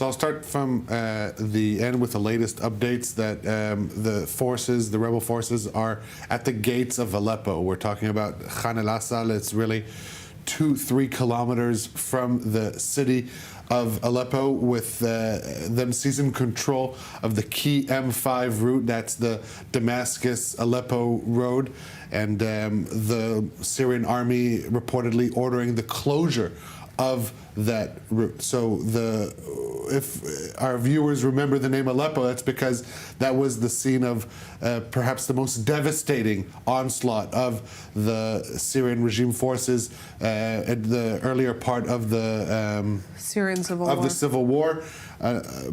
So I'll start from the end with the latest updates that the rebel forces are at the gates of Aleppo. We're talking about Khan el-Assal. It's really 2-3 kilometers from the city of Aleppo, with them seizing control of the key M5 route. That's the Damascus-Aleppo road. And the Syrian army reportedly ordering the closure of that route. So if our viewers remember the name Aleppo, that's because that was the scene of perhaps the most devastating onslaught of the Syrian regime forces at the earlier part of the Syrian civil war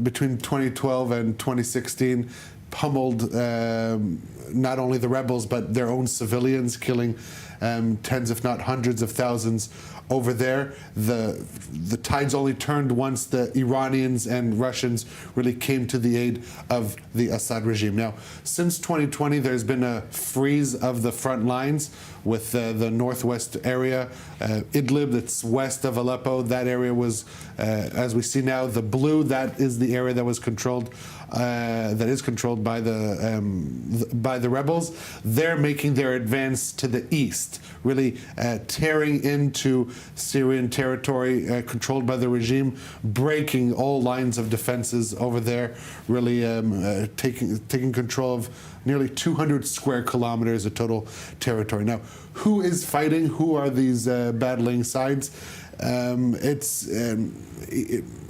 between 2012 and 2016. Pummeled not only the rebels but their own civilians, killing tens if not hundreds of thousands over there. The tides only turned once the Iranians and Russians really came to the aid of the Assad regime. Now, since 2020, there's been a freeze of the front lines with the northwest area, Idlib, that's west of Aleppo. That area was, as we see now, the blue. That is the area that was controlled, that is controlled by the rebels. They're making their advance to the east, really tearing into Syrian territory controlled by the regime, breaking all lines of defenses over there, really taking control of nearly 200 square kilometers of total territory. Now, who is fighting? Who are these battling sides?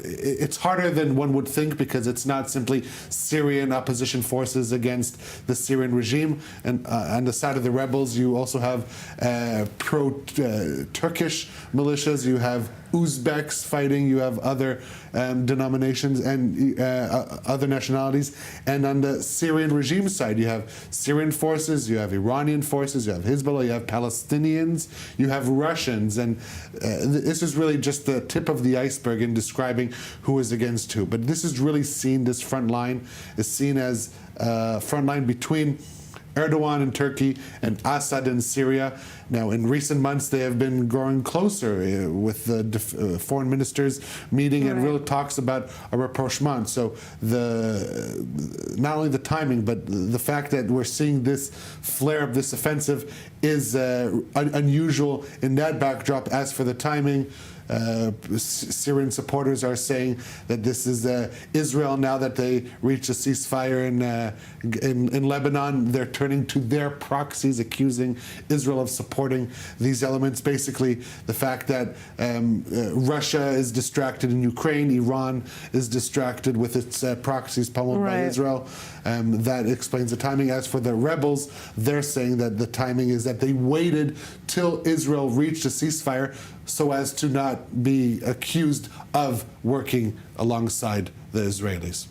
It's harder than one would think, because it's not simply Syrian opposition forces against the Syrian regime. And on the side of the rebels, you also have pro-Turkish militias, you have Uzbeks fighting, you have other denominations and other nationalities. And on the Syrian regime side, you have Syrian forces, you have Iranian forces, you have Hezbollah, you have Palestinians, you have Russians. And this is really just the tip of the iceberg in describing who is against who. But this is really seen, this front line is seen as a front line between Erdogan in Turkey and Assad in Syria. Now, in recent months, they have been growing closer with the foreign ministers meeting and real talks about a rapprochement. So not only the timing, but the fact that we're seeing this flare-up, this offensive, is unusual in that backdrop. As for the timing, Syrian supporters are saying that this is Israel, now that they reached a ceasefire in Lebanon. They're turning to their proxies, accusing Israel of supporting these elements. Basically, the fact that Russia is distracted in Ukraine, Iran is distracted with its proxies pummeled by Israel. That explains the timing. As for the rebels, they're saying that the timing is that they waited till Israel reached a ceasefire so as to not be accused of working alongside the Israelis.